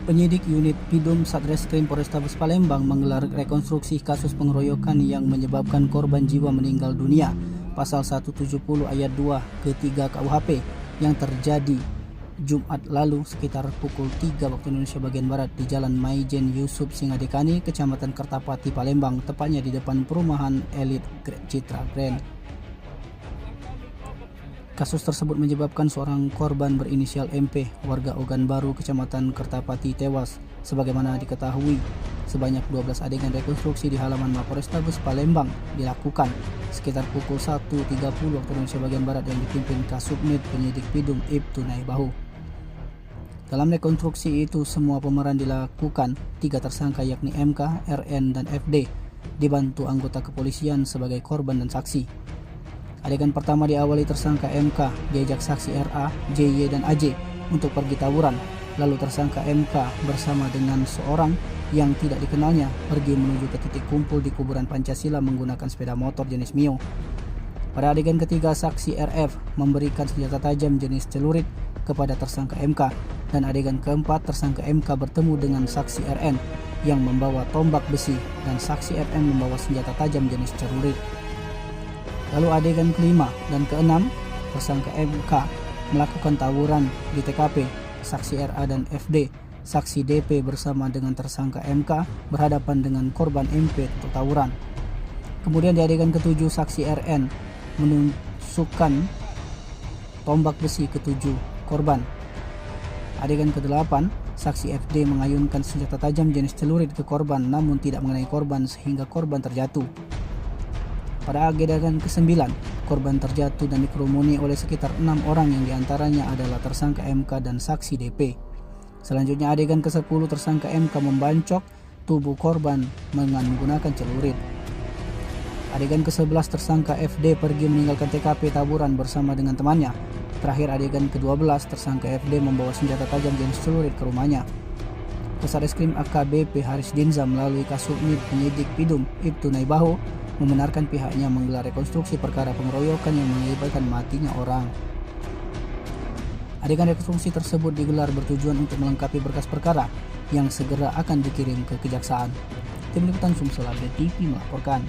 Penyidik unit Pidum Satreskrim Polrestabes Palembang menggelar rekonstruksi kasus pengeroyokan yang menyebabkan korban jiwa meninggal dunia pasal 170 ayat 2 ke 3 KUHP yang terjadi Jumat lalu sekitar pukul 3 waktu Indonesia bagian Barat di Jalan Maijen Yusuf Singadekani, Kecamatan Kertapati, Palembang, tepatnya di depan perumahan Elit Citra Grand. Kasus tersebut menyebabkan seorang korban berinisial MP, warga Ogan Baru, Kecamatan Kertapati, tewas. Sebagaimana diketahui, sebanyak 12 adegan rekonstruksi di halaman Mapolrestabes Palembang dilakukan sekitar pukul 1.30 waktu Indonesia bagian Barat yang dipimpin Kasubnit Penyidik Pidum Ibtu Naibahu. Dalam rekonstruksi itu, semua pemeran dilakukan 3 tersangka yakni MK, RN, dan FD, dibantu anggota kepolisian sebagai korban dan saksi. Adegan pertama diawali tersangka MK diajak saksi RA, JY, dan AJ untuk pergi tawuran. Lalu tersangka MK bersama dengan seorang yang tidak dikenalnya pergi menuju ke titik kumpul di kuburan Pancasila menggunakan sepeda motor jenis Mio. Pada adegan ketiga, saksi RF memberikan senjata tajam jenis celurit kepada tersangka MK, dan adegan keempat tersangka MK bertemu dengan saksi RN yang membawa tombak besi dan saksi RN membawa senjata tajam jenis celurit. Lalu adegan kelima dan keenam, tersangka MK melakukan tawuran di TKP. Saksi RA dan FD, saksi DP bersama dengan tersangka MK berhadapan dengan korban MP untuk tawuran. Kemudian di adegan ketujuh, saksi RN menusukkan tombak besi ke 7 korban. Adegan ke-8, saksi FD mengayunkan senjata tajam jenis celurit ke korban namun tidak mengenai korban sehingga korban terjatuh. Pada adegan ke-9, korban terjatuh dan dikerumuni oleh sekitar 6 orang yang diantaranya adalah tersangka MK dan saksi DP. Selanjutnya adegan ke-10, tersangka MK membancok tubuh korban dengan menggunakan celurit. Adegan ke-11, tersangka FD pergi meninggalkan TKP tawuran bersama dengan temannya. Terakhir adegan ke-12, tersangka FD membawa senjata tajam jenis celurit ke rumahnya. Kasareskrim AKBP Haris Dinza melalui Kasubnit Penyidik Pidum Ibtu Naibahu membenarkan pihaknya menggelar rekonstruksi perkara pengeroyokan yang mengakibatkan matinya orang. Adegan rekonstruksi tersebut digelar bertujuan untuk melengkapi berkas perkara yang segera akan dikirim ke kejaksaan. Tim Liputan Sumsel Update TV melaporkan.